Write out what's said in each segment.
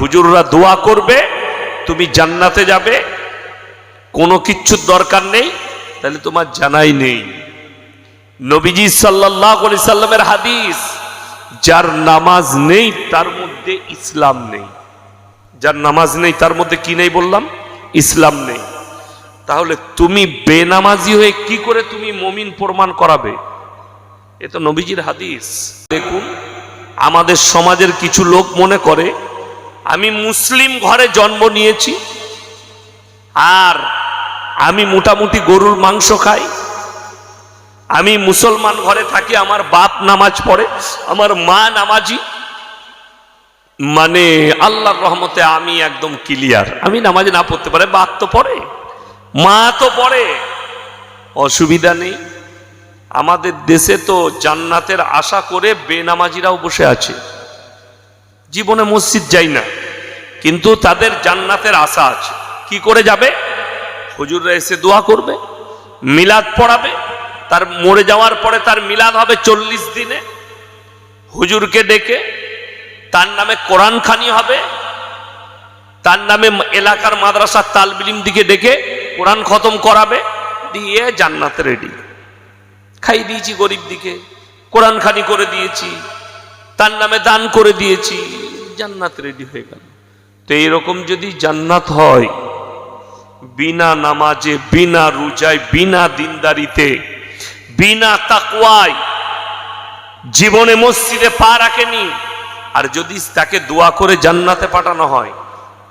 হুজুররা দোয়া করবে, তুমি জান্নাতে যাবে, কোনো কিচ্ছুর দরকার নেই, তাহলে তোমার জানাই নেই। নবীজি সাল্লাল্লাহু আলাইহি সাল্লামের হাদিস, যার নামাজ নেই তার মধ্যে ইসলাম নেই। যার নামাজ নেই তার মধ্যে কি নেই বললাম? ইসলাম নেই। তাহলে তুমি বেনামাজি হয়ে কি করে তুমি মুমিন প্রমাণ করাবে? এ তো নবীজির হাদিস। দেখুন, আমাদের সমাজের কিছু লোক মনে করে আমি মুসলিম ঘরে জন্ম নিয়েছি আর আমি মোটামুটি গরুর মাংস খাই, আমি মুসলমান ঘরে থাকি, আমার বাপ নামাজ পড়ে, আমার মা নামাজি, মানে আল্লাহর রহমতে আমি একদম ক্লিয়ার। আমি নামাজ না পড়তে পারে, বাপ তো পড়ে, মা তো পড়ে, অসুবিধা নেই। আমাদের দেশে তো জান্নাতের আশা করে বেনামাজিরাও বসে আছে, জীবনে মসজিদ যাই না, কিন্তু তাদের জান্নাতের আশা আছে। কি করে যাবে? হুজুররা এসে দোয়া করবে, মিলাদ পড়াবে, তার মরে যাওয়ার পরে তার মিলাদ হবে 40 দিনে, হুজুরকে ডেকে তার নামে কোরআন খানি হবে, তার নামে এলাকার মাদ্রাসার তালবিলিম দিকে ডেকে কোরআন খতম করাবে, দিয়ে জান্নাতে রেডি। খাই দিয়েছি গরিব দিকে, কোরআন খানি করে দিয়েছি, তার নামে দান করে দিয়েছি, জান্নাত রেডি হয়ে গেল। তো এইরকম যদি জান্নাত হয়, বিনা নামাজে, বিনা রোজায়, বিনা দিনদারিতে, বিনা তাকওয়ায়, জীবনে মসজিদে পা রাখেনি, আর যদি তাকে দোয়া করে জান্নাতে পাঠানো হয়,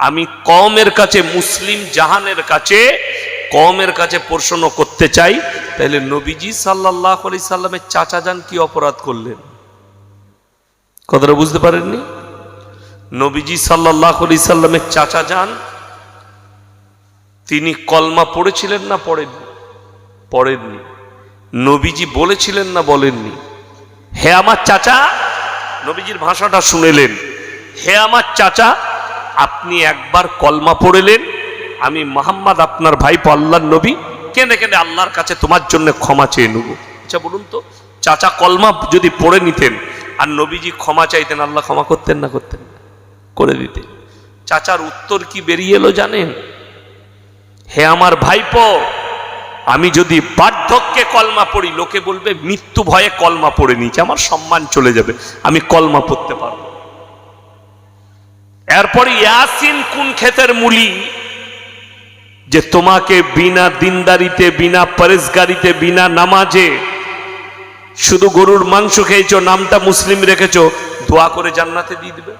আমি কওমের কাছে, মুসলিম জাহানের কাছে, কওমের কাছে প্রশ্ন করতে চাই, তাহলে নবীজি সাল্লাল্লাহু আলাইহি সাল্লামের চাচা যান কি অপরাধ করলেন? কথাটা বুঝতে পারেননি? নবীজি সাল্লাল্লাহু আলাইহি সাল্লামের চাচা যান, তিনি কলমা পড়েছিলেন না পড়েননি? পড়েননি। নবীজি বলেছিলেন না বলেননি? হে আমার চাচা, নবীজির ভাষাটা শুনেলেন, হে আমার চাচা, আপনি একবার কলমা পড়লেন, আমি মুহাম্মদ আপনার ভাইপো আল্লাহর নবী, কেঁদে কেঁদে আল্লাহর কাছে তোমার জন্য ক্ষমা চেয়ে নেব। আচ্ছা বলুন তো, চাচা কলমা যদি পড়ে নিতেন আর নবীজি ক্ষমা চাইতেন, আল্লাহ ক্ষমা করতেন না করতেন? করে দিতেন। চাচার উত্তর কি বেরিয়ে এলো জানেন? হে আমার ভাইপো, আমি যদি বার্ধক্যে কলমা পড়ি, লোকে বলবে মৃত্যু ভয়ে কলমা পড়ে নিয়েছে, আমার সম্মান চলে যাবে, আমি কলমা পড়তে পারবো। এরপর ইয়াসিন কোন ক্ষেতের মুলি যে তোমাকে বিনা দিনদারিতে, বিনা পরেশগারিতে, বিনা নামাজে, শুধু গরুর মাংস খেয়েছো, নামটা মুসলিম রেখেছো, দোয়া করে জান্নাতে দিয়ে দিবে?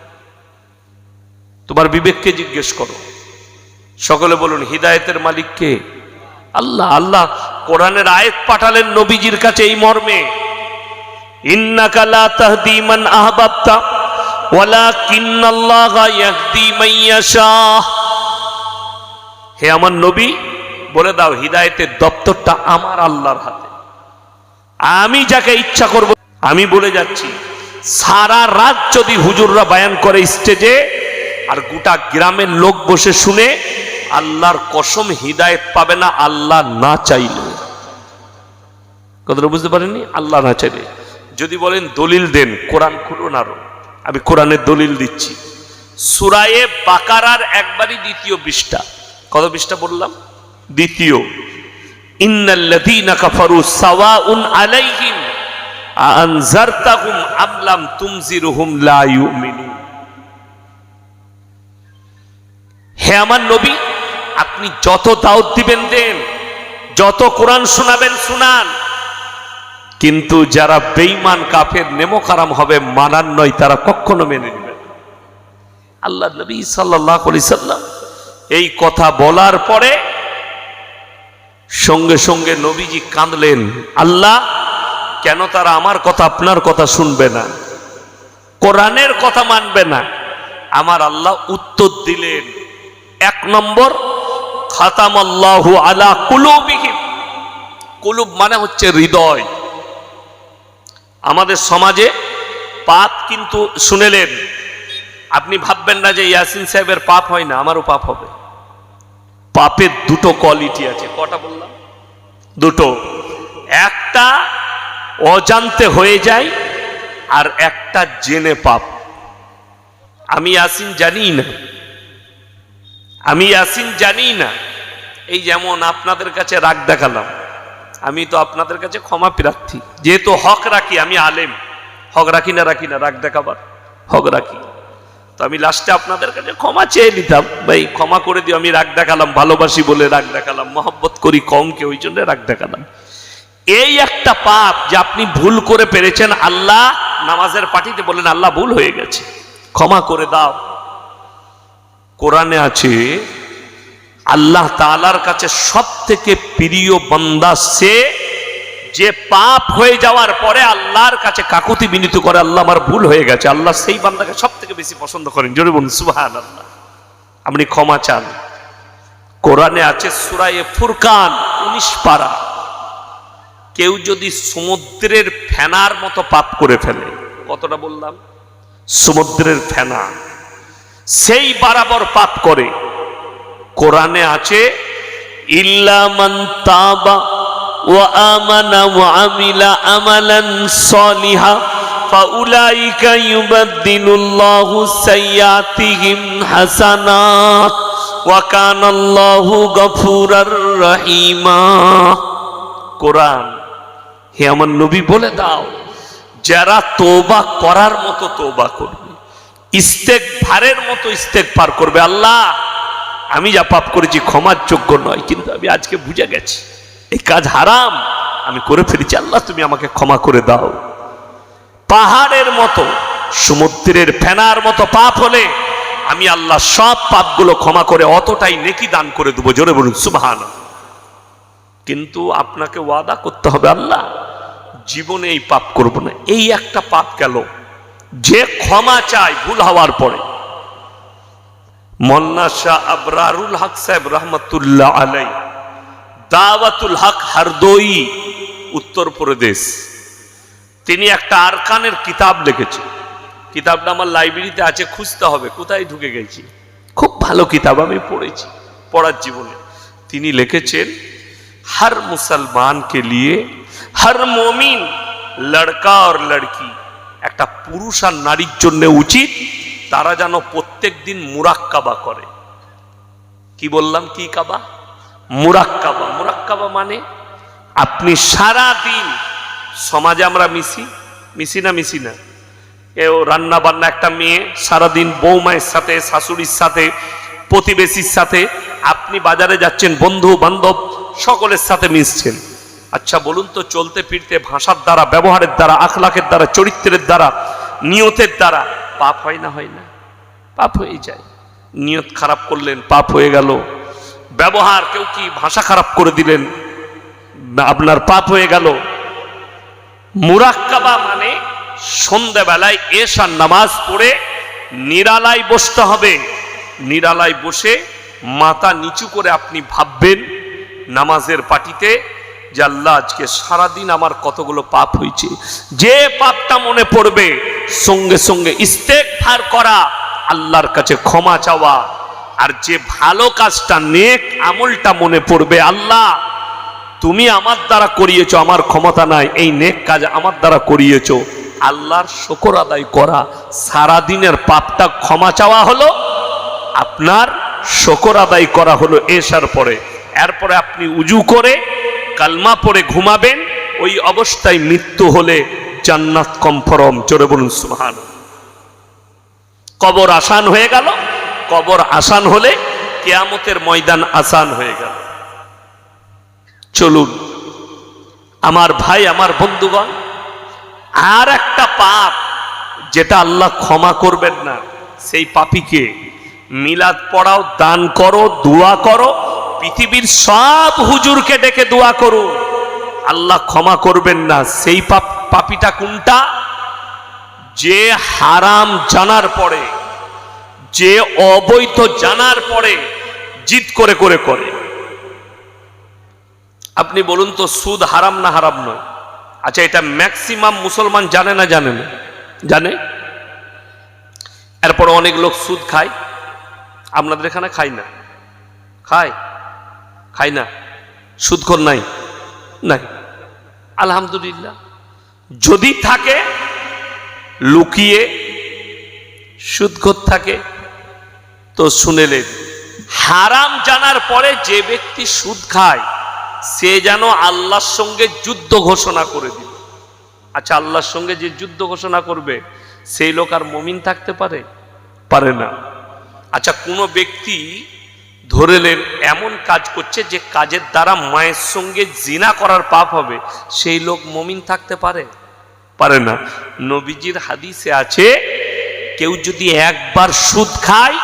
তোমার বিবেককে জিজ্ঞেস করো। সকলে বলুন, হিদায়েতের মালিক কে? আল্লাহ। আল্লাহ কোরআনের আয়াত পাঠালেন নবীজির কাছে এই মর্মে, ইন্নাকা লা তাহদি মান আহবাবতা ওয়ালাকিন্নাল্লাহা ইয়াহদি মান ইয়াশা। হে আমার নবী, বলে দাও হিদায়েতের দপ্তরটা আমার আল্লাহর হাতে, আমি যাকে ইচ্ছা করব। আমি বলে যাচ্ছি, সারা রাত যদি হুজুররা বয়ান করে স্টেজে, আর গোটা গ্রামের লোক বসে শুনে, আল্লাহর কসম হিদায়েত পাবে না আল্লাহ না চাইলে। কথাটা বুঝতে পারেননি? আল্লাহ না চাইলে। যদি বলেন দলিল দেন, কোরআন খুলুন, আরো আমি কোরআনের দলিল দিচ্ছি। সূরায়ে বাকারার একবারই দ্বিতীয় পৃষ্ঠা। কত পৃষ্ঠা বললাম? দ্বিতীয়। ইন্নাল্লাযীনা কাফারু সাওয়াউন আলাইহিম আনজারতাহুম আম লাম তুনজিরহুম লা ইউমিনুন। হে আমার নবী, আপনি যত দাওয়াত দিবেন দেন, যত কোরআন শোনাবেন শুনান, কিন্তু যারা বেঈমান কাফের নেমোকারাম হবে, মানার নয়, তারা কখনো মেনে নেবে না। আল্লাহ নবী সাল্লাল্লাহু আলাইহি সাল্লাম এই কথা বলার পরে সঙ্গে সঙ্গে নবীজি কাঁদলেন, আল্লাহ কেন তারা আমার কথা, আপনার কথা শুনবে না, কোরআনের কথা মানবে না? আমার আল্লাহ উত্তর দিলেন, 1 নম্বর, খাতামাল্লাহু আলা কুলুবিহিম। কুলুব মানে হচ্ছে হৃদয়। আমাদের সমাজে পাপ কিন্তু শুনেলেন, আপনি ভাববেন না যে ইয়াসিন সাহেবের পাপ হয় না, আমারও পাপ হবে। পাপের দুটো কোয়ালিটি আছে। কটা বললাম? দুটো। একটা অজান্তে হয়ে যায়, আর একটা জেনে পাপ। আমি ইয়াসিন জানি না, আমি ইয়াসিন জানি না। এই যেমন আপনাদের কাছে রাগ দেখালাম, আমি তো আপনাদের কাছে ক্ষমা প্রার্থী, যেহেতু হক রাখি, আমি আলেম, হক রাখি না রাগ দেখাবার হক রাখি, তো আমি লাস্টে আপনাদের কাছে ক্ষমা চেয়ে নিতাম, ভাই ক্ষমা করে দিও, আমি রাগ দেখালাম, ভালোবাসি বলে রাগ দেখালাম, মহব্বত করি কমকে ওই জন্য রাগ দেখালাম। এই একটা পাপ যে আপনি ভুল করে পেরেছেন, আল্লাহ নামাজের পার্টিতে বলেন আল্লাহ ভুল হয়ে গেছে, ক্ষমা করে দাও। কোরআনে আছে আল্লাহ তাআলার কাছে সব থেকে প্রিয় বান্দা সে যে পাপ হয়ে যাওয়ার পরে আল্লাহর কাছে কাকুতি বিনীত করে, আল্লাহ আমার ভুল হয়ে গেছে, আল্লাহ সেই বান্দাকে সব থেকে বেশি পছন্দ করেন। জোরে বলুন সুবহানাল্লাহ। আপনি ক্ষমা চান, কোরআনে আছে সূরা ফুরকান 19 পারা, কেউ যদি সমুদ্রের ফেনার মতো পাপ করে ফেলে, কতটা বললাম, সমুদ্রের ফেনা, সেই বরাবর পাপ করে, কোরআনে আছে ইল্লা মান তাবা ওয়া আমানা ওয়া আমিলা আমালান সলিহা ফাউলাইকা ইউবাদদিলুল্লাহু সাইয়্যাতিহিম হাসানাত ওয়া কানাল্লাহু গফুরার রহিমা। কোরআন, হে আমার নবী বলে দাও, যারা তওবা করার মতো তওবা করবে, ইস্তেগফারের মতো ইস্তেগফার করবে, আল্লাহ আমি যা পাপ করেছি ক্ষমার যোগ্য নয়, কিন্তু আমি আজকে বুঝে গেছি এই কাজ হারাম, আমি করে ফেলেছি, আল্লাহ তুমি আমাকে ক্ষমা করে দাও। পাহাড়ের মতো, সমুদ্রের ফেনার মতো পাপ হলে আমি আল্লাহ সব পাপগুলো ক্ষমা করে অতটাই নেকি দান করে দেবো। জোরে বলুন সুবহানাল্লাহ। কিন্তু আপনাকে ওয়াদা করতে হবে, আল্লাহ জীবনে এই পাপ করব না। এই একটা পাপ গেল, যে ক্ষমা চায় ভুল হওয়ার পরে। মোল্লা শাহ আবরারুল হক সাহেব রহমতুল্লাহ আলাই, দাওয়াতুল হক হারদোই, উত্তরপ্রদেশ, তিনি একটা আরকানের কিতাব লিখেছেন। কিতাবটা আমার লাইব্রেরিতে আছে, খুঁজতে হবে কোথায় ঢুকে গেছি। খুব ভালো কিতাব, আমি পড়েছি পড়ার জীবনে। তিনি লিখেছেন हर मुसलमान के लिए हर मोमिन लड़का और लड़की, একটা পুরুষ আর নারীর জন্য উচিত তারা যেন প্রত্যেক দিন মুরাক্কাবা করে। কি বললাম, কি কাবা? মুরাক্কাবা। মুরাক্কাবা মানে আপনি সারা দিন, সমাজে আমরা মিশি না, এও রান্না বান্না, একটা মেয়ে সারাদিন বৌমায়ের সাথে, শাশুড়ির সাথে, প্রতিবেশীর সাথে, আপনি বাজারে যাচ্ছেন, বন্ধু বান্ধব সকলের সাথে মিশছেন। আচ্ছা বলুন তো, চলতে ফিরতে ভাষার দ্বারা, ব্যবহারের দ্বারা, আখলাকের দ্বারা, চরিত্রের দ্বারা, নিয়তের দ্বারা পাপ হয় না? হয় না? পাপ হয়ে যায়। নিয়ত খারাপ করলেন, পাপ হয়ে গেল। ব্যবহার, কেউ কি ভাষা খারাপ করে দিলেন, আপনার পাপ হয়ে গেল। মুরাক্কাবা মানে সন্ধ্যাবেলায় এশার নামাজ পড়ে নিরালায় বসতে হবে। নিরালায় বসে মাথা নিচু করে আপনি ভাববেন নামাজের পাটিতে যে আল্লাহ আজকে সারাদিন আমার কতগুলো পাপ হয়েছে। যে পাপটা মনে পড়বে সঙ্গে সঙ্গে ইস্তেগফার করা, আল্লাহর কাছে ক্ষমা চাওয়া। আর যে ভালো কাজটা, নেক আমলটা মনে পড়বে, আল্লাহ তুমি আমার দ্বারা করিয়েছো, আমার ক্ষমতা নাই, এই নেক কাজ আমার দ্বারা করিয়েছো, আল্লাহর শুকর আদায় করা। সারাদিনের পাপটা ক্ষমা চাওয়া হলো, আপনার শুকর আদায় করা হলো এশার পরে। এরপরে আপনি উজু করে কালমা পড়ে ঘুমাবেন। ওই অবস্থায় মৃত্যু হলে জান্নাত কনফার্ম। জোরে বলুন সুবহানাল্লাহ। কবর আসান হয়ে গেল। কবর আসান হলে কিয়ামতের ময়দান আসান হয়ে গেল। চলুন আমার ভাই, আমার বন্ধুগণ, আর একটা পাপ যেটা আল্লাহ ক্ষমা করবেন না, সেই পাপীকে মিলাদ পড়াও, দান করো, দোয়া করো, পৃথিবীর সব হুজুরকে ডেকে দোয়া করো, আল্লাহ ক্ষমা করবেন না। সেই পাপীটা কোনটা? যে হারাম জানার পরে, যে অবৈধ জানার পরে জিদ করে করে করে। আপনি বলুন তো, সুদ হারাম না হারাম নয়? আচ্ছা, এটা ম্যাক্সিমাম মুসলমান জানে না? জানে না? জানে। এরপর অনেক লোক সুদ খায়। আপনাদের এখানে খায় না? খায় না? সুদখোর নাই? নাই, আলহামদুলিল্লাহ। যদি থাকে লুকিয়ে সুদখোর থাকে। তো শুনেলেন, হারাম জানার পরে যে ব্যক্তি সুদ খায় সে যেন আল্লাহর সঙ্গে যুদ্ধ ঘোষণা করে দিল। আচ্ছা, আল্লাহর সঙ্গে যে যুদ্ধ ঘোষণা করবে সেই লোক আর মুমিন থাকতে পারে? পারে না। আচ্ছা, কোনো ব্যক্তি ধরেলেন এমন কাজ করছে যে কাজের দ্বারা মায়ের সঙ্গে জিনা করার পাপ হবে, সেই লোক মুমিন থাকতে পারে? পারে না। নবীজির হাদিসে আছে, কেউ যদি একবার সুদ খায়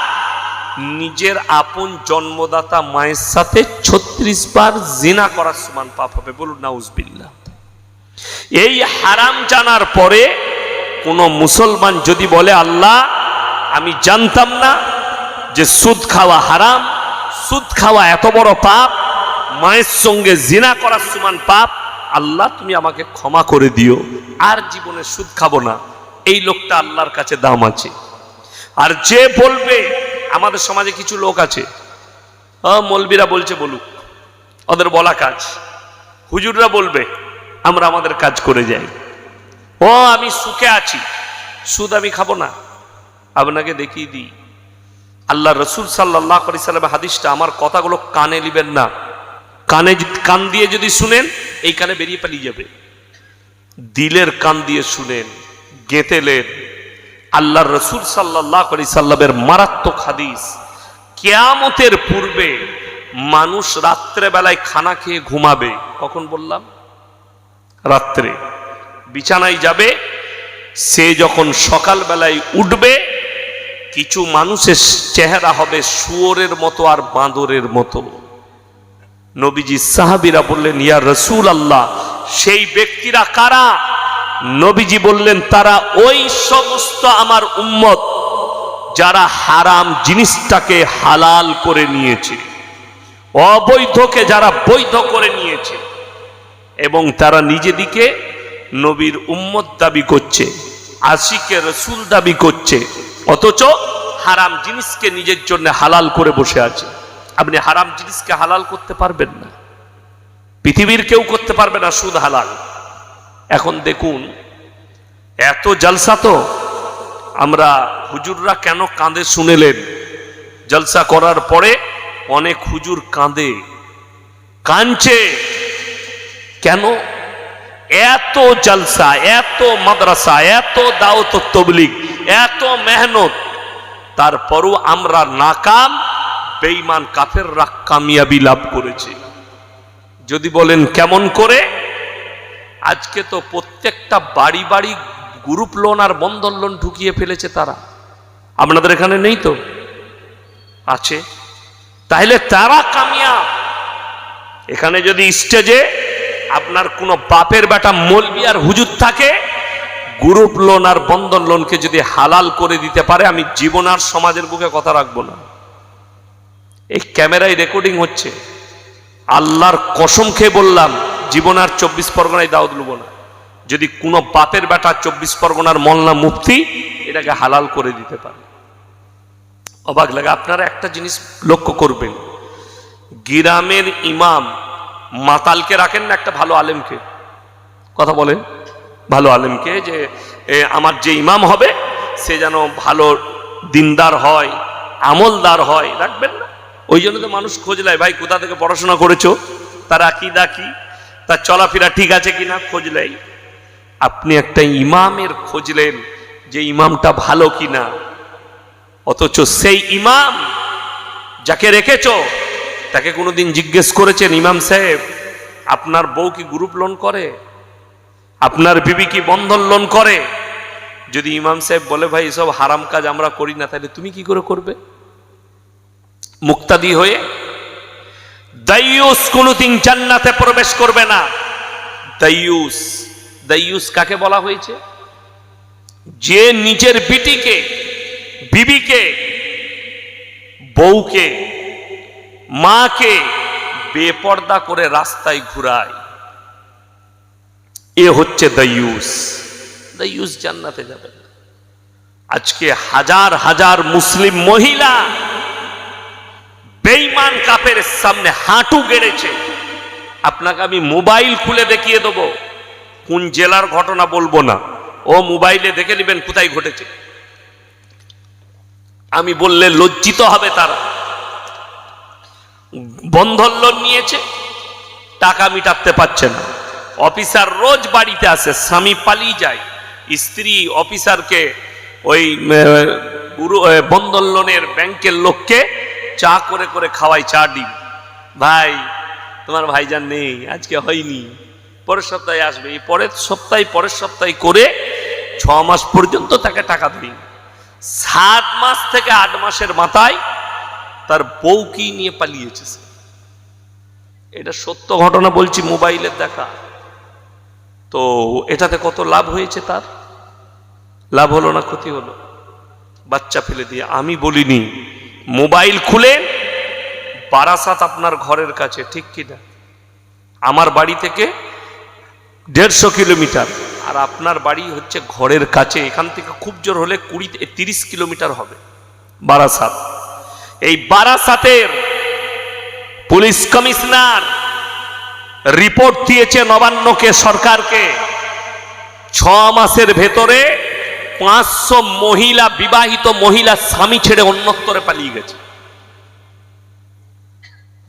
নিজের আপন জন্মদাতা মায়ের সাথে 36 বার জিনা করার সমান পাপ হবে। বলুন নাউজুবিল্লাহ। এই হারাম জানার পরে কোন মুসলমান যদি বলে, আল্লাহ আমি জানতাম না যে সুদ খাওয়া হারাম, সুদ খাওয়া এত বড় পাপ, মায়ের সঙ্গে জিনা করার সমান পাপ, আল্লাহ তুমি আমাকে ক্ষমা করে দিও, আর জীবনে সুদ খাবো না, এই লোকটা আল্লাহর কাছে দাম আছে। আর যে বলবে, আমাদের সমাজে কিছু লোক আছে, মৌলবীরা বলছে বলুক, ওদের বলা কাজ, হুজুররা বলবে, আমরা আমাদের কাজ করে যাই, ও আমি সুখে আছি, সুদ আমি খাবো না। আপনাকে দেখিয়ে দিই, আল্লাহ রসুল সাল্লাল্লাহু আলাইহি সাল্লামের হাদিসটা, আমার কথাগুলো কানে নিবেন না, কান দিয়ে যদি শুনেন এই কানে বেরিয়ে পালিয়ে যাবে, দিলের কান দিয়ে শুনেন, গেঁথেলেন। আল্লাহ রসুল সাল্লাল্লাহু আলাইহি সাল্লামের মারাত্মক হাদিস, কিয়ামতের পূর্বে মানুষ রাত্রে বেলায় খানা খেয়ে ঘুমাবে। কখন বললাম? রাত্রে বিছানায় যাবে, সে যখন সকাল বেলায় উঠবে, কিছু মানুষের চেহারা হবে শুয়োরের মতো আর বাঁদরের মতো। নবীজি সাহাবীরা বললেন, ইয়া রাসূল আল্লাহ, সেই ব্যক্তিরা কারা? নবীজি বললেন, তারা ওই সমস্ত আমার উম্মত যারা হারাম জিনিসটাকে হালাল করে নিয়েছে, অবৈধকে যারা বৈধ করে নিয়েছে, এবং তারা নিজেদিকে নবীর উম্মত দাবি করছে, আশিকে রসুল দাবি করছে, অথচ হারাম জিনিসকে নিজের জন্য হালাল করে বসে আছে। আপনি হারাম জিনিসকে হালাল করতে পারবেন না, পৃথিবীর কেউ করতে পারবে না সুদ হালাল। এখন দেখুন, এত জলসা, তো আমরা হুজুররা কেন কাঁদে শুনেলেন, জলসা করার পরে অনেক হুজুর কাঁদে, কাঁদছে কেন? এত জলসা, এত মাদ্রাসা, এত দাওয়াত ও তাবলীগ, এত মেহনত, তারপরও আমরা নাকাম, বেঈমান কাফেররা কামিয়াবি লাভ করেছে। যদি বলেন কেমন করে? আজকে তো প্রত্যেকটা বাড়ি বাড়ি গ্রুপ লোন আর বন্ধন লোন ঢুকিয়ে ফেলেছে তারা। আপনাদের এখানে নেই তো? আছে। তাহলে তারা কামিয়াব। এখানে যদি স্টেজে আপনার কোনো বাপের বেটা মৌলবি আর হুজুর থাকে, গ্রুপ লোন আর বন্ধন লোনকে যদি হালাল করে দিতে পারে, আমি জীবন আর সমাজের বুকে কথা রাখবো না। এই ক্যামেরায় রেকর্ডিং হচ্ছে, আল্লাহর কসম খেয়ে বললাম, জীবন আর 24 পরগনায় দাওয়াত দেব না। যদি কোনো বাপের বেটা 24 পরগনার মোল্লা মুফতি এটাকে হালাল করে দিতে পারে, অবাক লাগে। আপনারা একটা জিনিস লক্ষ্য করবেন, গ্রামের ইমাম মাতালকে রাখেন না একটা ভালো আলেমকে, কথা বলেন, ভালো আলেমকে, যে আমার যে ইমাম হবে সে যেন ভালো দিনদার হয়, আমলদার হয়, রাখবেন না? ওই জন্য তো মানুষ খোঁজ নেয়, ভাই কোথা থেকে পড়াশোনা করেছো, তার আকীদা কি, তার চলাফেরা ঠিক আছে কিনা, খোঁজ নেয়। আপনি একটা ইমামের খোঁজলেন যে ইমামটা ভালো কিনা, অথচ সেই ইমাম যাকে রেখেছো তাকে কোনোদিন জিজ্ঞেস করেছেন, ইমাম সাহেব আপনার বউ কি গ্রুপ লোন করে, আপনার বিবি কি বন্ধন লোন করে? যদি ইমাম সাহেব বলে, ভাই এসব হারাম কাজ আমরা করি না, তাহলে তুমি কি করে করবে? মুক্তাদি হয়ে দাইয়ুস কোনোদিন জান্নাতে প্রবেশ করবে না। দাইয়ুস, দাইয়ুস কাকে বলা হয়েছে? যে নিজের বিটিকে, বিবিকে, বউকে, মাকে বেপর্দা করে রাস্তায় ঘুরায়, এ হচ্ছে দাইয়ুস। দাইয়ুস জান্নাতে যাবে না। আজকে হাজার হাজার মুসলিম মহিলা বেঈমান কাফের সামনে হাঁটু গেড়েছে। আপনাকে আমি মোবাইল খুলে দেখিয়ে দেবো, কোন জেলার ঘটনা বলবো না, ও মোবাইলে দেখে নেবেন কোথায় ঘটেছে। আমি বললে লজ্জিত হবে তারা। বন্ধন লোন নিয়েছে, টাকা মিটাতে পারছে না, অফিসার রোজ বাড়িতে আসে, স্বামী পালিয়ে যায়, স্ত্রী অফিসারকে ওই বন্ধন লোনের ব্যাংকের লোককে চা করে করে খাওয়াই, চা ডিম, ভাই তোমার ভাইজান নেই, আজকে হয়নি, পরের সপ্তাহে আসবে, এই পরের সপ্তাহে করে 6 মাস পর্যন্ত তাকে টাকা দিই। 7 মাস থেকে 8 মাসের মাথায় তার বউ কি নিয়ে পালিয়েছে। এটা সত্য ঘটনা বলছি, মোবাইলের দেখা। তো এটাতে কত লাভ হয়েছে, তার লাভ হলো না ক্ষতি হলো? বাচ্চা ফেলে দিয়ে। আমি বলিনি, মোবাইল খুলে বারাসাত আপনার ঘরের কাছে, ঠিক কিনা? আমার বাড়ি থেকে 150 কিলোমিটার, আর আপনার বাড়ি হচ্ছে ঘরের কাছে, এখান থেকে খুব জোর হলে 20-30 কিলোমিটার হবে বারাসাত। এই বারাসাতের পুলিশ কমিশনার রিপোর্ট দিয়েছে নবান্নকে, সরকারকে, 6 মাসের ভেতরে 500 মহিলা, বিবাহিত মহিলা স্বামী ছেড়ে অন্যত্রে পালিয়ে গেছে।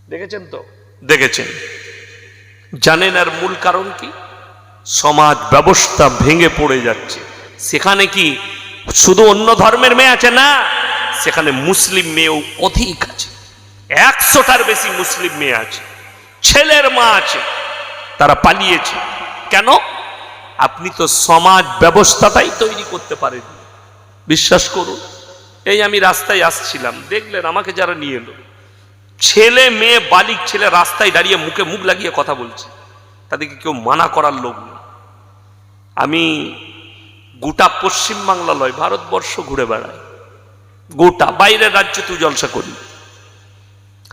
দেখেছেন তো? দেখেছেন। জানেন আর মূল কারণ কি? সমাজ ব্যবস্থা ভেঙে পড়ে যাচ্ছে। সেখানে কি শুধু অন্য ধর্মের মেয়ে আছে? না, সেখানে মুসলিম মেয়েও অধিক আছে, 100টার বেশি মুসলিম মেয়ে আছে, ছেলের মা আছে, তারা পালিয়েছে। কেন? আপনি তো সমাজ ব্যবস্থাটাই তৈরি করতে পারেন। বিশ্বাস করুন, এই আমি রাস্তায় আসছিলাম, দেখলেন আমাকে যারা নিয়ে এলো, ছেলে মেয়ে, বালিক ছেলে রাস্তায় দাঁড়িয়ে মুখে মুখ লাগিয়ে কথা বলছে, তাদেরকে কেউ মানা করার লোক নেই। আমি গোটা পশ্চিমবাংলা লয়, ভারতবর্ষ ঘুরে বেড়াই, গোটা বাইরের রাজ্যে তুই জলসা করি।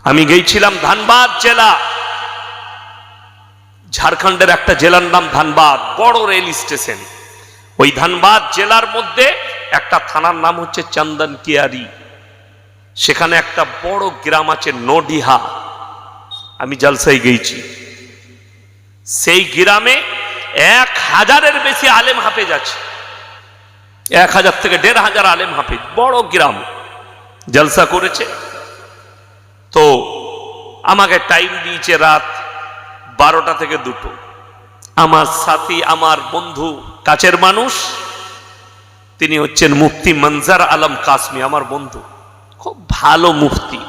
আমি গিয়েছিলাম ধানবাদ জেলা, ঝাড়খণ্ডের একটা জেলার নাম ধানবাদ, বড় রেল স্টেশন। ওই ধানবাদ জেলার মধ্যে একটা থানার নাম হচ্ছে চন্দন কিয়ারি, সেখানে একটা বড় গ্রাম আছে নডিহা। আমি জলসায় গিয়েছি, সেই গ্রামে 1000-এর বেশি আলেম হাফেজ আছে, 1000 থেকে 1500 আলেম হাফেজ, বড় গ্রাম। জলসা করেছে তো আমাকে টাইম দিয়েছে রাত 12টা থেকে 2টো। আমার সাথী, আমার বন্ধু, কাছের মানুষ, তিনি হচ্ছেন মুফতি মনজার আলম কাসমি, আমার বন্ধু, খুব ভালো মুফতি,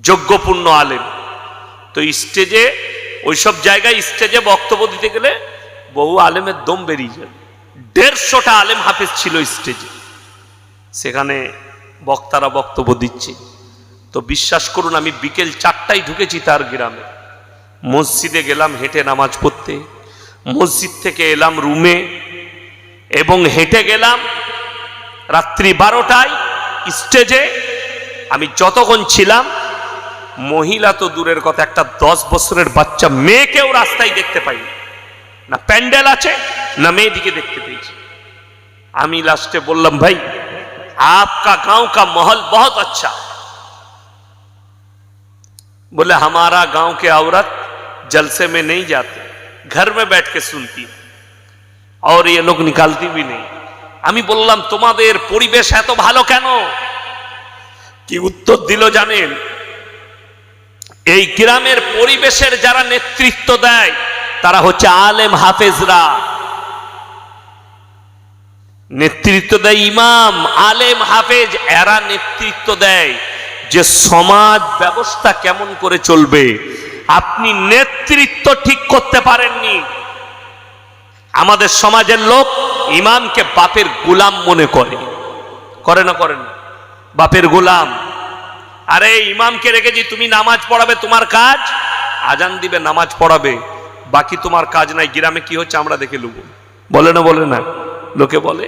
যোগ্যপূর্ণ আলেম। তো স্টেজে, ওইসব জায়গায় স্টেজে বক্তব্য দিতে গেলে বহু আলেমের দম বেরিয়ে যায়। 150টা আলেম হাফেজ ছিল স্টেজে, সেখানে বক্তারা বক্তব্য দিচ্ছে। তো বিশ্বাস করুন, আমি বিকেল 4টায় ঢুকেছি তার গ্রামে, মসজিদে গেলাম হেঁটে নামাজ পড়তে, মসজিদ থেকে এলাম রুমে এবং হেঁটে গেলাম রাত্রি 12টায় স্টেজে। আমি যতক্ষণ ছিলাম, মহিলা তো দূরের কথা, একটা 10 বছরের বাচ্চা মেয়েকেও রাস্তায় দেখতে পাইনি, না প্যান্ডেল আছে না মেয়েদিকে দেখতে পেয়েছি। আমি লাস্টে বললাম, ভাই आपका गांव का माहौल बहुत अच्छा। बोले हमारा गांव के औरत जलसे में नहीं जाते, घर में बैठ के सुनती और ये लोग निकालती भी नहीं। আমি বললাম, তোমাদের পরিবেশ এত ভালো কেন? কি উত্তর দিল জানেন? এই গ্রামের পরিবেশের যারা নেতৃত্ব দেয় তারা হচ্ছে আলেম হাফেজরা। নেতৃত্ব দেয় ইমাম, আলেম, হাফেজ, এরা নেতৃত্ব দেয় যে সমাজ ব্যবস্থা কেমন করে চলবে। আপনি নেতৃত্ব ঠিক করতে পারেননি। আমাদের সমাজের লোক ইমামকে বাপের গোলাম মনে করে, করে না করেন? বাপের গোলাম। আরে ইমামকে রেখেছি, তুমি নামাজ পড়াবে, তোমার কাজ আজান দিবে, নামাজ পড়াবে, বাকি তোমার কাজ নাই। গ্রামে কি হচ্ছে আমরা দেখে নেব, বলে না? বলে না? লোকে বলে,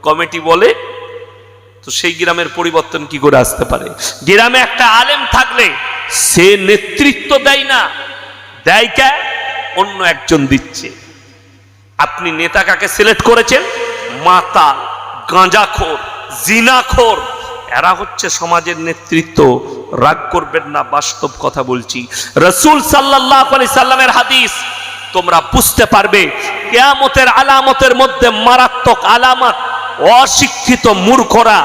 কমিটি বলে। তো সেই গ্রামের পরিবর্তন কি করে আসতে পারে? গ্রামে একটা আলেম থাকলে সে নেতৃত্ব দেয় না, দেয় কে? অন্য একজন দিচ্ছে। আপনি নেতা কাকে সিলেক্ট করেছেন? মাতাল, গাঁজাখোর, জিনাখোর, এরা হচ্ছে সমাজের নেতৃত্ব। রাগ করবেন না, বাস্তব কথা বলছি। রাসূল সাল্লাল্লাহু আলাইহি সাল্লামের হাদিস তোমরা বুঝতে পারবে। কিয়ামতের আলামতের মধ্যে মারাত্মক আলামত, অশিক্ষিত মূর্খরা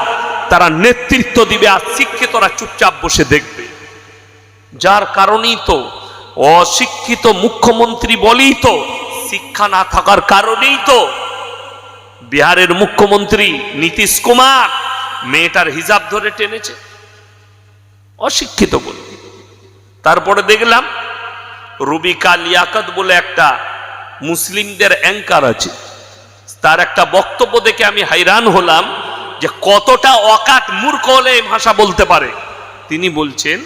তারা নেতৃত্ব দিবে আর শিক্ষিতরা চুপচাপ বসে দেখবে। যার কারণেই তো অশিক্ষিত মুখ্যমন্ত্রী বলেই তো, শিক্ষা না থাকার কারণেই তো বিহারের মুখ্যমন্ত্রী নীতিশ কুমার মেয়েটার হিজাব ধরে টেনেছে, অশিক্ষিত বলে। তারপরে দেখলাম রুবিকা লিয়াকত বলে একটা মুসলিমদের অ্যাঙ্কার আছে, তার একটা বক্তব্য দেখে আমি hayran হলাম যে কতটা অকাট মূর্খ হলে এই ভাষা বলতে পারে। তিনি বলছেন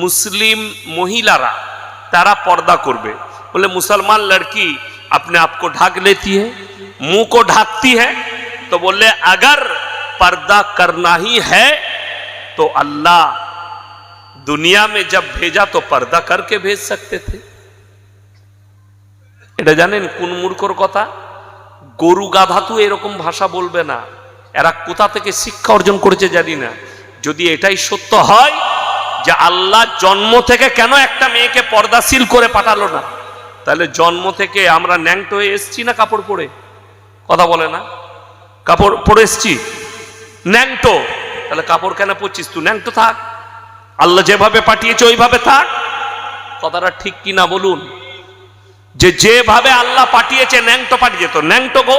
মুসলিম মহিলারা তারা পর্দা করবে, बोले मुसलमान लड़की अपने आप को ढक लेती है, मुंह को ढकती है, तो बोले अगर पर्दा करना ही है तो अल्लाह दुनिया में जब भेजा तो पर्दा करके भेज सकते थे। এটা জানেন কোন মূর্খর কথা? গরু গাধা তো এরকম ভাষা বলবে না। এরা কোথা থেকে শিক্ষা অর্জন করেছে জানি না। যদি এটাই সত্য হয় যে আল্লাহ জন্ম থেকে কেন একটা মেয়েকে পর্দাশীল করে পাঠালো না, তাহলে জন্ম থেকে আমরা ন্যাংটো হয়ে এসছি না কাপড় পরে? কথা বলে না, কাপড় পরে এসছি ন্যাংটো, তাহলে কাপড় কেন পরছিস? তুই ন্যাংটো থাক, আল্লাহ যেভাবে পাঠিয়েছে ওইভাবে থাক। কথাটা ঠিক কি না বলুন? যে যেভাবে আল্লাহ পাঠিয়েছে ন্যাংটো পাঠিয়েছে তো ন্যাংটো গো।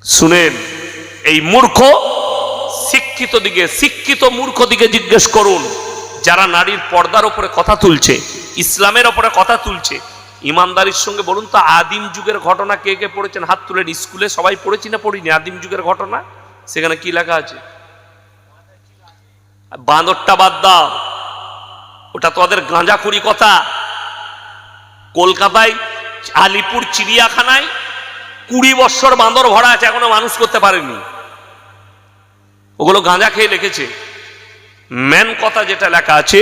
শুনেন, এই মূর্খ শিক্ষিত দিকে, শিক্ষিত মূর্খ দিকে জিজ্ঞেস করুন, যারা নারীর পর্দার উপরে কথা তুলছে, ইসলামের উপরে কথা তুলছে, ইমানদারির সঙ্গে বলুন তো আদিম যুগের ঘটনা কে কে পড়েছেন? হাত তুলেন। স্কুলে সবাই পড়েছি না পড়িনি আদিম যুগের ঘটনা? সেখানে কি লেখা আছে? বাঁদরটা বাদ দাও, ওটা তো ওদের গাঁজাখুরি কথা। কলকাতায় আলিপুর চিড়িয়াখানায় 20 বছর বাঁদর ভরা আছে, এখনো মানুষ করতে পারেনি। ওগুলো গাঁজা খেয়ে লিখেছে। মেন কথা যেটা লেখা আছে,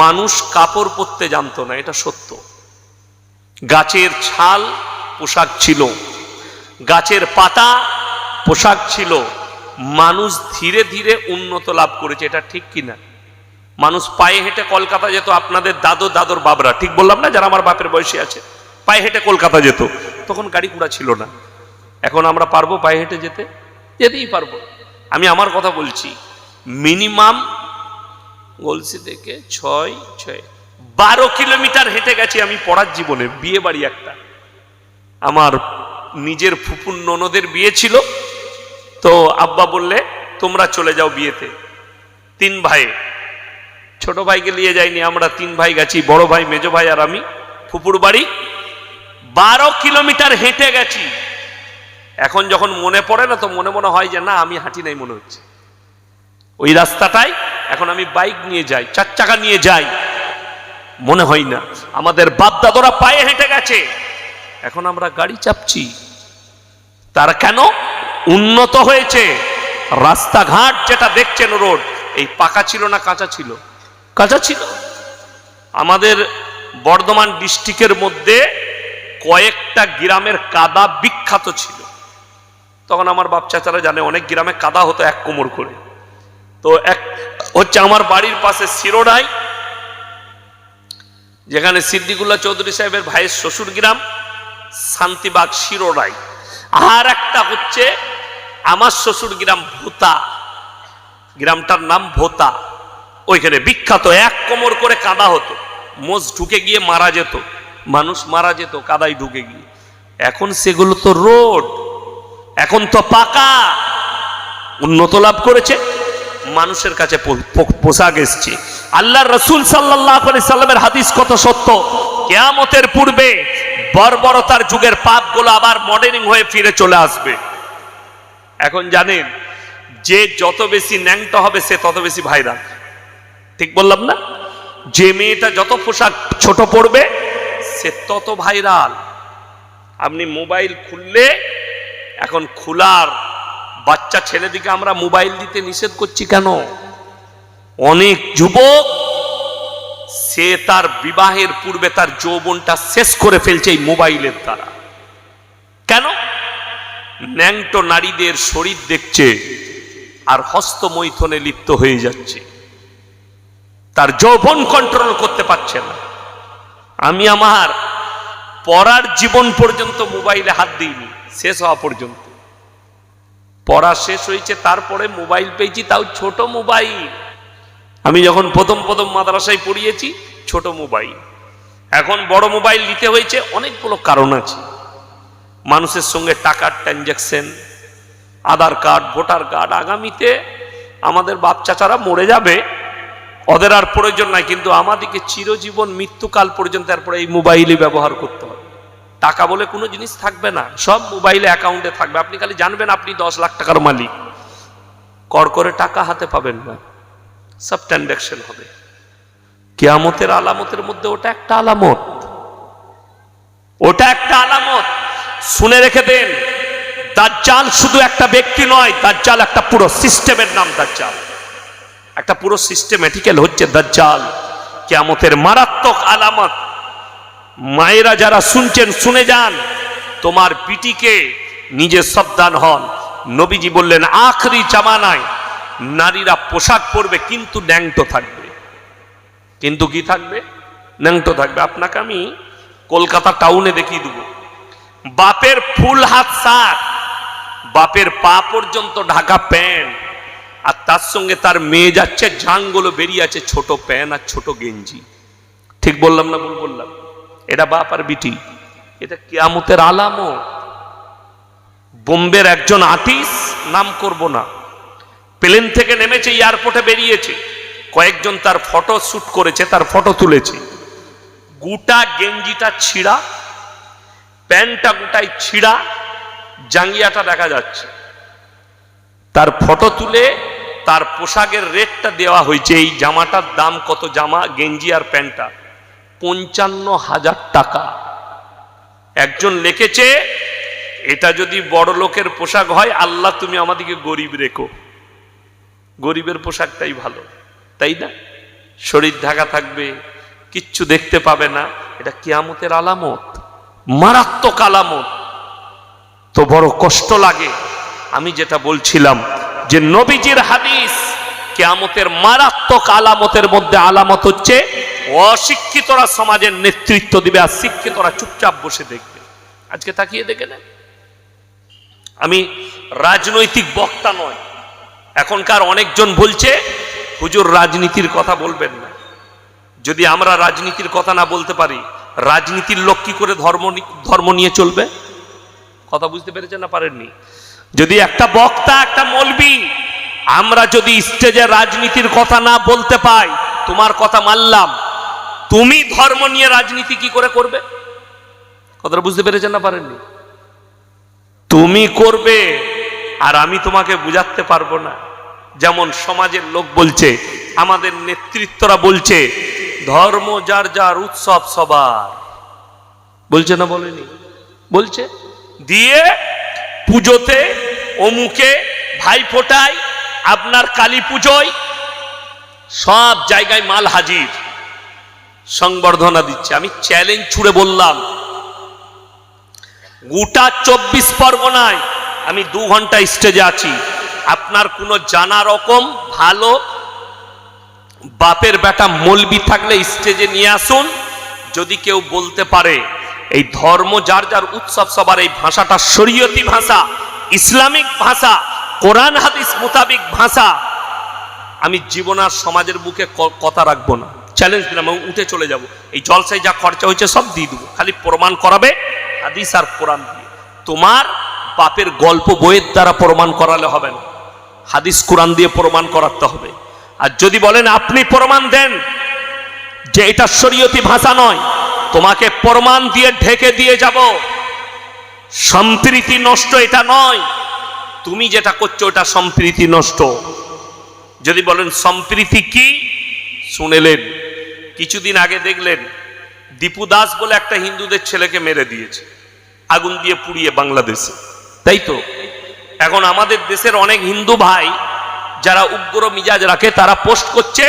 মানুষ কাপড় পরতে জানতো না, এটা সত্য। গাছের ছাল পোশাক ছিল, গাছের পাতা পোশাক ছিল। মানুষ ধীরে ধীরে উন্নত লাভ করেছে, এটা ঠিক কিনা? মানুষ পায়ে হেঁটে কলকাতা যেত, আপনাদের দাদুর বাবরা, ঠিক বললাম না? যারা আমার বাপের বয়সী আছে, পায়ে হেঁটে কলকাতা যেত, তখন গাড়ি ঘোড়া ছিল না। এখন আমরা পারবো পায়ে হেঁটে যেতে? যেতেই পারবো। আমি আমার কথা বলছি, মিনিমাম গলসি থেকে 12 কিলোমিটার হেঁটে গেছি আমি পড়ার জীবনে। বিয়ে বাড়ি একটা, আমার নিজের ফুপুর ননদের বিয়ে ছিল, তো আব্বা বললে তোমরা চলে যাও বিয়েতে। 3 ভাই, ছোট ভাইকে নিয়ে যাইনি, আমরা 3 ভাই গেছি, বড় ভাই, মেজো ভাই আর আমি। ফুপুর বাড়ি 12 কিলোমিটার হেঁটে গেছি। এখন যখন মনে পড়ে না, তো মনে মনে হয় যে না আমি হাঁটি নাই মনে হচ্ছে। ওই রাস্তাটাই এখন আমি বাইক নিয়ে যাই, 4 চাকা নিয়ে যাই, মনে হয় না। আমাদের বাপ দাদরা পায়ে হেঁটে গেছে, এখন আমরা গাড়ি চাপছি। তার কেন? উন্নত হয়েছে। রাস্তাঘাট যেটা দেখছেন, রোড এই পাকা ছিল না কাঁচা ছিল? কাঁচা ছিল। আমাদের বর্ধমান ডিস্ট্রিক্টের মধ্যে কয়েকটা গ্রামের কাদা বিখ্যাত ছিল। তখন আমার বাপ চাচারা জানে, অনেক গ্রামে কাদা হতো 1 কোমর করে। তো এক হচ্ছে আমার বাড়ির পাশে শিরোডাই, যেখানে সিদ্দিকুল্লাহ চৌধুরী সাহেবের ভাইয়ের শ্বশুর গ্রাম, শান্তিবাগ শিরোডাই। আর একটা হচ্ছে আমার শ্বশুর গ্রাম ভোতা, গ্রামটার নাম ভোতা। ওইখানে বিখ্যাত 1 কোমর করে কাদা হতো, মোষ ঢুকে গিয়ে মারা যেত, মানুষ মারা যেত কাদায় ঢুকে গিয়ে। এখন সেগুলো তো রোড, এখন তো পাকা, উন্নত লাভ করেছে, মানুষের কাছে পোশাক এসছে। আল্লাহ রসুল সাল্লাল্লাহু আলাইহি সাল্লামের হাদিস কত সত্য। কিয়ামতের পূর্বে বর্বরতার যুগের পাপগুলো আবার মডার্নিং হয়ে ফিরে চলে আসবে। এখন জানেন, যে যত বেশি ন্যাংটা হবে সে তত বেশি ভাইরাল, ঠিক বললাম না? যে মেয়েটা যত পোশাক ছোট পড়বে সে তত ভাইরাল। আপনি মোবাইল খুললে, এখন খোলার বাচ্চা ছেলেদিকে আমরা মোবাইল দিতে নিষেধ করছি কেন? অনেক যুবক সে তার বিবাহের পূর্বে তার যৌবনটা শেষ করে ফেলছে এই মোবাইলের দ্বারা। কেন? ন্যাংটো নারীদের শরীর দেখছে আর হস্তমৈথনে লিপ্ত হয়ে যাচ্ছে, তার যৌবন কন্ট্রোল করতে পারছে না। আমি আমার পড়ার জীবন পর্যন্ত মোবাইলে হাত দিইনি, শেষ হওয়া পর্যন্ত। পড়া শেষ হয়েছে, তারপরে মোবাইল পেয়েছি, তাও ছোট মোবাইল। আমি যখন প্রথম মাদ্রাসায় পড়িয়েছি ছোট মোবাইল, এখন বড় মোবাইল নিতে হয়েছে। অনেকগুলো কারণ আছে, মানুষের সঙ্গে টাকার ট্রানজাকশন, আধার কার্ড, ভোটার কার্ড। আগামীতে আমাদের বাপ চাচারা মরে যাবে, ওদের আর প্রয়োজন নাই, কিন্তু আমাদেরকে চিরজীবন মৃত্যুকাল পর্যন্ত তারপরে এই মোবাইলই ব্যবহার করতে হবে। টাকা বলে কোনো জিনিস থাকবে না, সব মোবাইলে অ্যাকাউন্টে থাকবে। আপনি খালি জানবেন আপনি 10 লাখ টাকার মালিক, কর করে টাকা হাতে পাবেন না, সব ট্রানজাকশন হবে। কিয়ামতের আলামতের মধ্যে ওটা একটা আলামত, ওটা একটা আলামত। শুনে রেখে দেন, দাজ্জাল শুধু একটা ব্যক্তি নয়, দাজ্জাল একটা পুরো সিস্টেমের নাম। দাজ্জাল একটা পুরো সিস্টেমেটিক্যাল হচ্ছে দাজ্জাল। কিয়ামতের মারাত্মক আলামত। মায়েরা যারা শুনছেন শুনে যান, তোমার বিটিকে নিজে সাবধান হন। নবীজি বললেন আখরি জামানায় নারীরা পোশাক পরবে কিন্তু ন্যাংটো থাকবে। কিন্তু কি থাকবে? ন্যাংটো থাকবে। আপনাকে আমি কলকাতা টাউনে দেখিয়ে দেব, বাপের ফুল হাত শার্ট, বাপের পা পর্যন্ত ঢাকা প্যান্ট, আর তার সঙ্গে তার মেয়ে যাচ্ছে ঝাংগুলো বেরিয়ে আছে, ছোট প্যান্ট আর ছোট গেঞ্জি। ঠিক বললাম না ভুল বললাম? এটা বাপ আর বিটি, এটা কিয়ামতের আলামত। বোম্বের একজন আর্টিস্ট, নাম করব না, প্লেন থেকে নেমেছে, এয়ারপোর্টে বেরিয়েছে, কয়েকজন তার ফটো শুট করেছে, তার ফটো তুলেছে। গোটা গেঞ্জিটা ছিঁড়া, প্যান্টটা গোটাই ছিঁড়া, জাঙ্গিয়াটা দেখা যাচ্ছে। তার ফটো তুলে তার পোশাকের রেটটা দেওয়া হয়েছে। এই জামাটার দাম কত? জামা, গেঞ্জি আর প্যান্টটা 55,000 টাকা। একজন লিখেছে এটা যদি বড় লোকের পোশাক হয়, আল্লাহ তুমি আমাদেরকে গরিব রেখো। গরিবের পোশাকটাই ভালো, তাই না? শরীর ঢাকা থাকবে, কিচ্ছু দেখতে পাবে না। এটা কিয়ামতের আলামত, মারাত্মক আলামত। তো বড় কষ্ট লাগে। আমি যেটা বলছিলাম যে নবীজির হাদিস, কিয়ামতের মারাত্মক আলামতের মধ্যে আলামত হচ্ছে অশিক্ষিতরা সমাজের নেতৃত্ব দিবে আর শিক্ষিতরা চুপচাপ বসে দেখবে। আজকে তাকিয়ে দেখে না, আমি রাজনৈতিক বক্তা নয়। এখনকার অনেকজন বলছে হুজুর রাজনীতির কথা বলবেন না। যদি আমরা রাজনীতির কথা না বলতে পারি, রাজনীতির লোক কি করে ধর্ম নিয়ে চলবে? কথা বুঝতে পেরেছেন না পারেননি? যদি একটা বক্তা, একটা মৌলবি, আমরা যদি স্টেজে রাজনীতির কথা না বলতে পাই, তোমার কথা মানলাম, তুমি ধর্ম নিয়ে রাজনীতি কি করে করবে? কথাটা বুঝতে পেরেছেন না পারেননি? তুমি করবে আর আমি তোমাকে বুঝাতে পারবো না। যেমন সমাজের লোক বলছে, আমাদের নেতৃত্বরা বলছে ধর্ম যার যার, উৎসব সবার। বলছে না বলেনি? বলছে। দিয়ে পুজোতে, অমুকে, ভাইফোঁটায়, আপনার কালী পুজোয় সব জায়গায় মাল হাজির, সংবর্ধনা দিচ্ছে। আমি চ্যালেঞ্জ ছুড়ে বললাম, গোটা 24 পরগনায় আমি 2 ঘন্টা স্টেজে আছি, আপনার কোনো জানা রকম ভালো বাপের বেটা মৌলবি থাকলে স্টেজে নিয়ে আসুন। যদি কেউ বলতে পারে এই ধর্ম যার যার, উৎসব সবার, এই ভাষাটা শরীয়তি ভাষা, ইসলামিক ভাষা, কোরআন হাদিস মোতাবিক ভাষা, আমি জীবন আর সমাজের বুকে কথা রাখবো না। চ্যালেঞ্জ দিলাম, আমি উঠে চলে যাব। এই জলসায় যা খরচা হয়েছে সব দিয়ে দেবো, খালি প্রমাণ করাবে হাদিস আর কোরআন দিয়ে। তোমার বাপের গল্প বইয়ের দ্বারা প্রমাণ করালে হবে না, হাদিস কোরআন দিয়ে প্রমাণ করাতে হবে। আর যদি বলেন আপনি প্রমাণ দেন যে এটা শরীয়তি ভাষা নয়, তোমাকে প্রমাণ দিয়ে ঢেকে দিয়ে যাব। সম্প্রীতি নষ্ট এটা নয়, তুমি যেটা করছো ওটা সম্প্রীতি নষ্ট। যদি বলেন সম্প্রীতি কি, শুনেলেন কিছুদিন আগে দেখলেন দীপু দাস বলে একটা হিন্দুদের ছেলেকে মেরে দিয়েছে, আগুন দিয়ে পুড়িয়ে বাংলাদেশে, তাই তো? এখন আমাদের দেশের অনেক হিন্দু ভাই যারা উগ্র মিজাজ রাখে, তারা পোস্ট করছে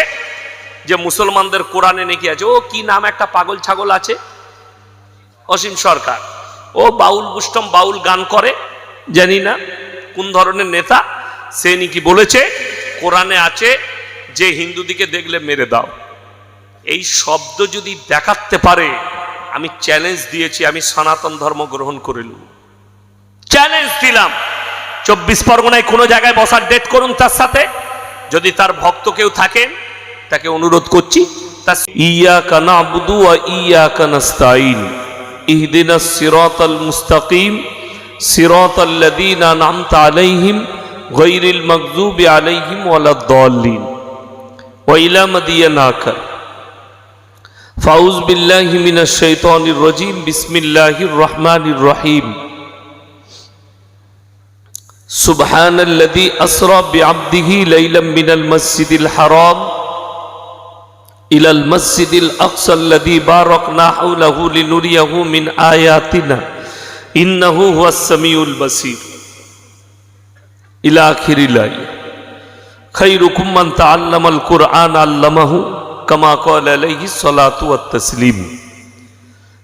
যে মুসলমানদের কোরআনে নাকি আছে, ও কি নাম একটা পাগল ছাগল আছে, অসীম সরকার, ও বাউল বুষ্টম, বাউল গান করে, জানি না কোন ধরনের নেতা, সে নাকি বলেছে কোরআনে আছে যে হিন্দুদিকে দেখলে মেরে দাও। এই শব্দ যদি দেখাতে পারে, আমি চ্যালেঞ্জ দিয়েছি, আমি সনাতন ধর্ম গ্রহণ করে নেব। চ্যালেঞ্জ দিলাম, 24 পরগনায় কোনো জায়গায় বসার ডেট করুন তার সাথে, যদি তার ভক্ত কেউ থাকেন তাকে অনুরোধ করছি, ইয়াকা না'বুদু ওয়া ইয়াকা নাস্তাঈন ইহদিনাস সিরাতাল মুস্তাকিম সিরাতাল লাযীনা আন'আমতা আলাইহিম গায়রিল মাগযুবি আলাইহিম ওয়ালাদ-দাল্লিন ওয়া ইলা মাদিয়ানাকা ফাউযু বিল্লাহি মিনাশ শাইতানির রাজীম বিসমিল্লাহির রহমানির রহিম সুবহানাল্লাযী আসরা বি'আবদিহি লাইলাম মিনাল মাসজিদিল হারাম ইলাল মাসজিদিল আকসাল্লাযী বারাকনা হাওলাহু লিনুরিয়াহু মিন আয়াতিনা ইন্নাহু হুয়াস সামিউল বাসীর ইলা আখিরিল আয়াত। খায়রুকুম মান তাআল্লামাল কুরআন আল্লামাহু কামা ক্বালা আলাইহিস সালাতু ওয়াত তাসলিম।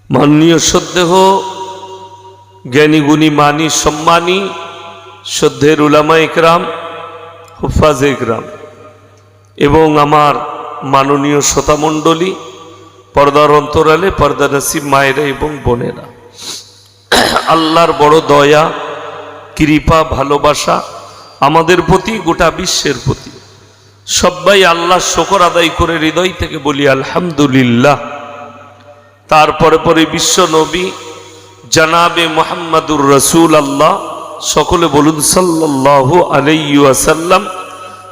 মাননীয় শ্রদ্ধেয় জ্ঞানী গুণী মানী সম্মানী শ্রদ্ধের উলামা ইকরাম, হুফাজে ইকরাম এবং আমার মাননীয় শ্রোতামণ্ডলী, পর্দার অন্তরালে পর্দানসিব মায়েরা এবং বোনেরা, আল্লাহর বড় দয়া কৃপা ভালোবাসা আমাদের প্রতি, গোটা বিশ্বের প্রতি। সবাই আল্লাহর শুকর আদায় করে হৃদয় থেকে বলি আলহামদুলিল্লাহ। তারপরে পরে বিশ্ব নবী জানাবে মুহাম্মাদুর রাসূলুল্লাহ, সকলে বলুন সাল্লাল্লাহু আলাইহি ওয়াসাল্লাম।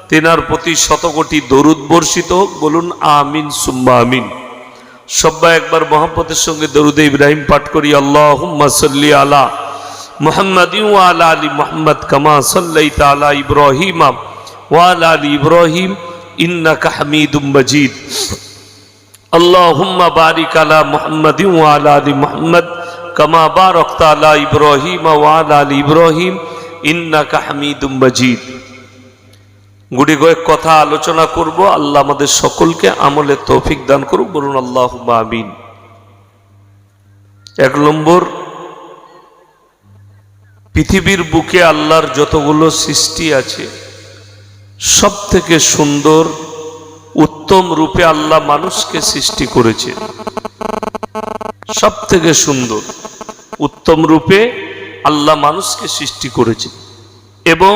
তেনার প্রতি শতকোটি দরুদ বর্ষিত হোক, বলুন আমিন সুম্মা আমিন। সবাই একবার মহব্বতের সঙ্গে দরুদে ইব্রাহিম পাঠ করি। আল্লাহুম্মা সাল্লি আলা মুহাম্মাদিন ওয়া আলা আলি মুহাম্মাদ কামা সাল্লাইতা আলা ইব্রাহিম ওয়া আলা আলি ইব্রাহিম ইন্নাকা হামিদুম মাজিদ। আল্লাহুম্মা বারিক আলা মুহাম্মাদিন ওয়া আলা আলি মুহাম্মাদ কামা বারাকতা আলা ইব্রাহিম ওয়া আলা আলি ইব্রাহিম ইন্নাকা হামিদুম মাজিদ। গুটি কয়েক কথা আলোচনা করব। আল্লাহ আমাদের সকলকে আমলের তৌফিক দান করুক, বলুন আল্লাহুম্মা আমিন। 1 নম্বর, পৃথিবীর বুকে আল্লাহর যতগুলো সৃষ্টি আছে সব থেকে সুন্দর উত্তম রূপে আল্লাহ মানুষকে সৃষ্টি করেছে। সব থেকে সুন্দর উত্তম রূপে আল্লাহ মানুষকে সৃষ্টি করেছে এবং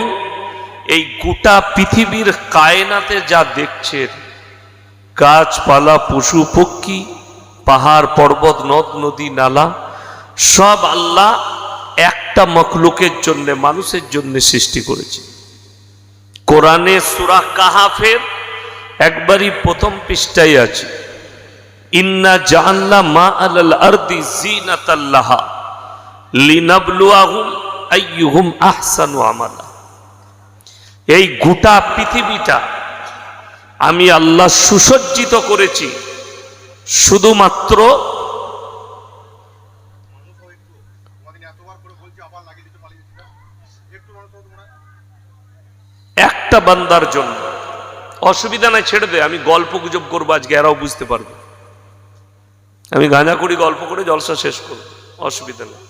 এই গোটা পৃথিবীর কায়নাতে যা দেখছেন, গাছপালা পশু পক্ষী পাহাড় পর্বত নদ নদী নালা, সব আল্লাহ একটা মখলুকের জন্য, মানুষের জন্য সৃষ্টি করেছে। কোরআনে সূরা কাহাফের একবারই প্রথম পৃষ্ঠায় আছে, ইন্না জাআলনা মা আলাল আরদি যিনাতাল লাহা লিনাবলুয়াহুম আইয়ুহুম আহসানু আমালা। এই গোটা পৃথিবীটা আমি আল্লাহ সুসজ্জিত করেছি শুধুমাত্র একটা বান্দার জন্য। অসুবিধা নাই, ছেড়ে দে, আমি গল্প গুজব করবো আজকে, এরাও বুঝতে পারবে। আমি গাঁজা করি, গল্প করে জলসা শেষ করবো, অসুবিধা নেই।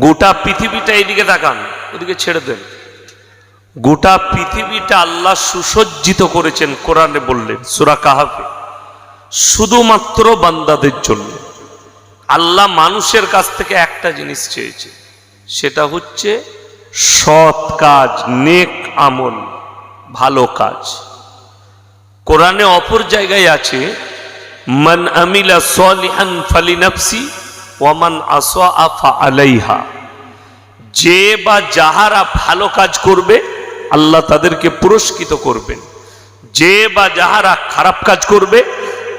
গোটা পৃথিবীটা এইদিকে তাকান, ওদিকে ছেড়ে দেন। গোটা পৃথিবীটা আল্লাহ সুসজ্জিত করেছেন, কোরআনে বললেন সূরা কাহাফে, শুধুমাত্র বান্দাদের জন্য। আল্লাহ মানুষের কাছ থেকে একটা জিনিস চেয়েছে, সেটা হচ্ছে সৎ কাজ, নেক আমল, ভালো কাজ। কোরআনে অপর জায়গায় আছে, মান আমিলা সলিহান ফালিনাফসি ওয়া মান আসা ফাআলাইহা। যে বা যাহারা ভালো কাজ করবে আল্লাহ তাদেরকে পুরস্কৃত করবেন, যে বা যাহারা খারাপ কাজ করবে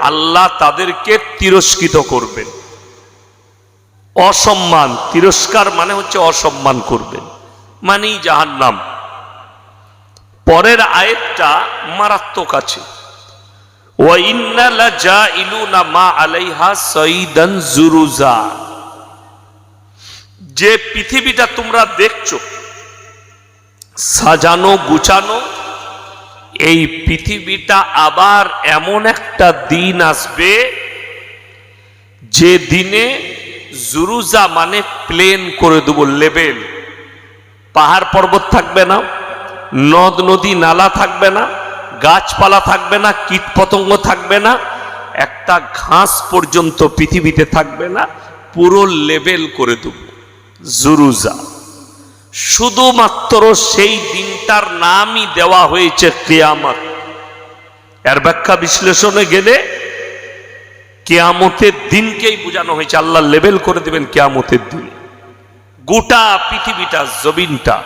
আল্লাহ তাদেরকে তিরস্কৃত করবেন। অসম্মান, তিরস্কার মানে হচ্ছে অসম্মান করবেন, মানেই জাহান্নাম। পরের আয়াতটা মারাত্মক আছে, ওয়া ইন্না লাজাইলুনা মা আলাইহা সাইদান জুরুজা। যে পৃথিবীটা তোমরা দেখছো সাজানো গুছানো, এই পৃথিবীটা আবার এমন একটা দিন আসবে যে দিনে জুরুজা মানে প্লেন করে দেবো, লেভেল। পাহাড় পর্বত থাকবে না, নদ নদী নালা থাকবে না, গাছপালা থাকবে না, কীট পতঙ্গ থাকবে না, একটা ঘাস পর্যন্ত পৃথিবীতে থাকবে না, পুরো লেবেল করে দেব, জুরুজা। শুধুমাত্র সেই দিনটার নামই দেওয়া হয়েছে কিয়ামত। এর ব্যাখ্যা বিশ্লেষণে গেলে কিয়ামতের দিনকেই বোঝানো হয়েছে। আল্লাহ লেবেল করে দেবেন কিয়ামতের দিন গোটা পৃথিবীটা, জমিনটা।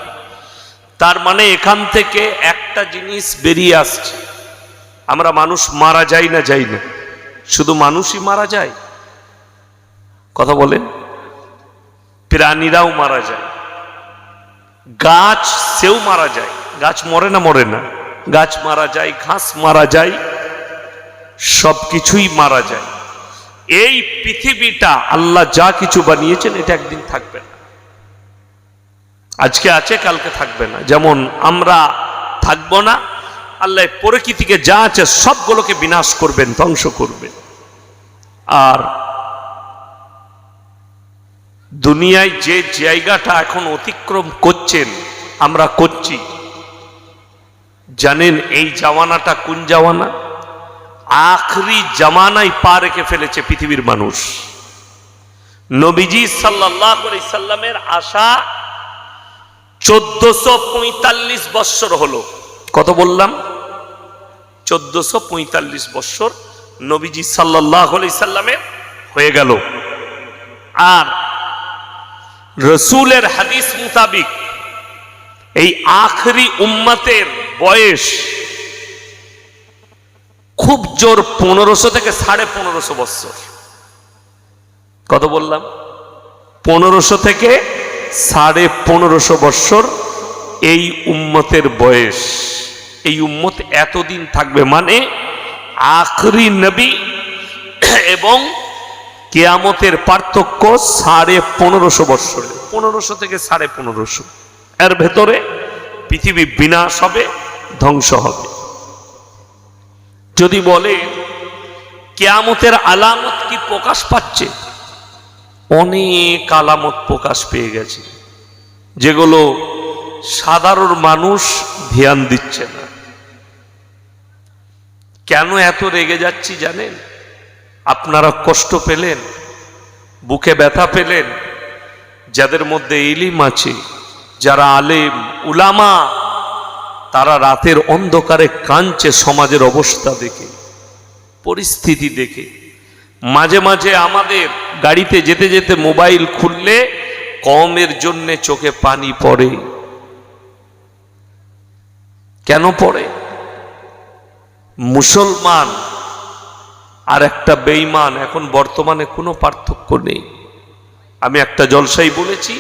তার মানে এখান থেকে একটা জিনিস বেরিয়ে আসছে, আমরা মানুষ মারা যাই না, যাই না, শুধু মানুষই মারা যায়? কথা বলেন। প্রাণীরাও মারা যায়, গাছ সেও মারা যায়। গাছ মরে না? মরে না। গাছ মারা যায়, ঘাস মারা যায়, সবকিছুই মারা যায়। এই পৃথিবীটা আল্লাহ যা কিছু বানিয়েছেন এটা একদিন থাকবে না। আজকে আছে, কালকে থাকবে না। যেমন আমরা থাকবো না, আল্লাহ প্রকৃতিকে যা আছে সবগুলোকে বিনাশ করবেন, ধ্বংস করবেন। আর দুনিয়ায় যে জায়গাটা এখন অতিক্রম করছেন, আমরা করছি, জানেন এই জামানাটা কোন জামানা? আখরি জামানায় পা রেখে ফেলেছে পৃথিবীর মানুষ। নবীজি সাল্লাল্লাহু আলাইহি সাল্লামের আসা 1445 বৎসর হলো। কত বললাম? 1445 বৎসর নবীজি সাল্লাল্লাহু আলাইহি সাল্লামের হয়ে গেল। আর রসুলের হাদিস মোতাবিক এই আখরি উম্মতের বয়স খুব জোর 1500 থেকে 1550 বৎসর। কত বললাম? 1500 থেকে 1550 বৎসর এই উম্মতের বয়স। এই উম্মত এতদিন থাকবে, মানে আখরি নবী এবং কিয়ামতের পার্থক্য 1550 বৎসর। 1500 থেকে 1550, এর ভেতরে পৃথিবী বিনাশ হবে, ধ্বংস হবে। যদি বলে কিয়ামতের আলামত কি প্রকাশ পাচ্ছে, অনেক আলামত প্রকাশ পেয়ে গেছে, যেগুলো সাধারণ মানুষ ধ্যান দিচ্ছে না। কেন এত রেগে যাচ্ছি জানেন? আপনারা কষ্ট পেলেন, বুকে ব্যথা পেলেন, যাদের মধ্যে ইলম আছে, যারা আলেম উলামা, তারা রাতের অন্ধকারে কাঁদছে সমাজের অবস্থা দেখে, পরিস্থিতি দেখে। মাঝে মাঝে আমাদের গাড়িতে যেতে যেতে মোবাইল খুললে কওমের জন্য চোখে পানি পড়ে। কেন পড়ে? মুসলমান আর একটা বেঈমান এখন বর্তমানে কোনো পার্থক্য নেই। আমি একটা জলসাই বলেছি,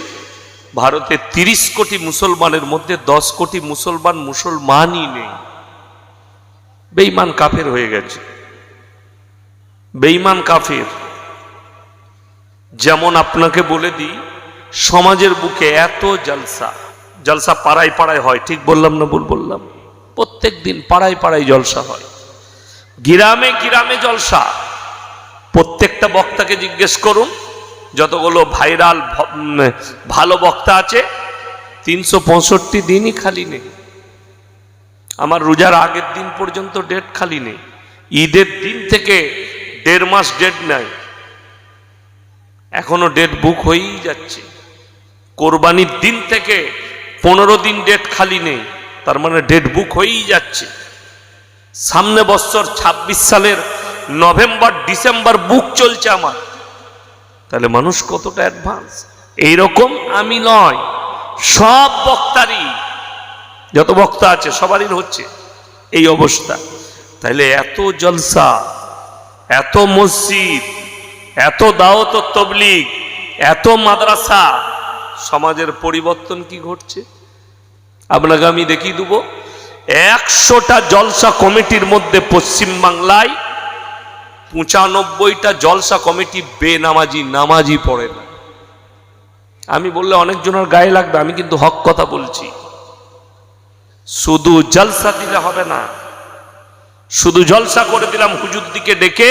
ভারতে 30 কোটি মুসলমানের মধ্যে 10 কোটি মুসলমান মুসলমানই নেই, বেঈমান কাফের হয়ে গেছে। বেঈমান কাফের। যেমন আপনাকে বলে দিই, সমাজের বুকে এত জলসা, জলসা পাড়ায় পাড়ায় হয়, ঠিক বললাম না ভুল বললাম? প্রত্যেক দিন পাড়ায় পাড়ায় জলসা হয়, গ্রামে গ্রামে জলসা। প্রত্যেকটা বক্তাকে জিজ্ঞেস করুন, যতগুলো ভাইরাল ভালো বক্তা আছে, 365 দিনই খালি নেই। আমার রোজার আগের দিন পর্যন্ত ডেট খালি নেই। ঈদের দিন থেকে 1.5 মাস ডেট নাই, এখনো ডেট বুক হয়েই যাচ্ছে। কোরবানির দিন থেকে 15 দিন ডেট খালি নেই, তার মানে ডেট বুক হয়েই যাচ্ছে। সামনে বছর 26 সালের নভেম্বর ডিসেম্বর বুক চলছে আমার। তাহলে মানুষ কতটা অ্যাডভান্স! এইরকম আমি নয়, সব বক্তারই, যত বক্তা আছে সবারই হচ্ছে এই অবস্থা। তাহলে এত জলসা, এত মসজিদ, এত দাওয়াত ও তাবলীগ, এত মাদ্রাসা, সমাজের পরিবর্তন কি ঘটছে আপনাকে আমি দেখিয়ে দেবো। 100টা জলসা কমিটির মধ্যে পশ্চিম বাংলায় 95টা জলসা কমিটি বেনামাজি, নামাজি পড়ে না। আমি বললে অনেকজনের গায়ে লাগবে, আমি কিন্তু হক কথা বলছি। শুধু জলসা দিলে হবে না, শুধু জলসা করে দিলাম হুজুর দিকে ডেকে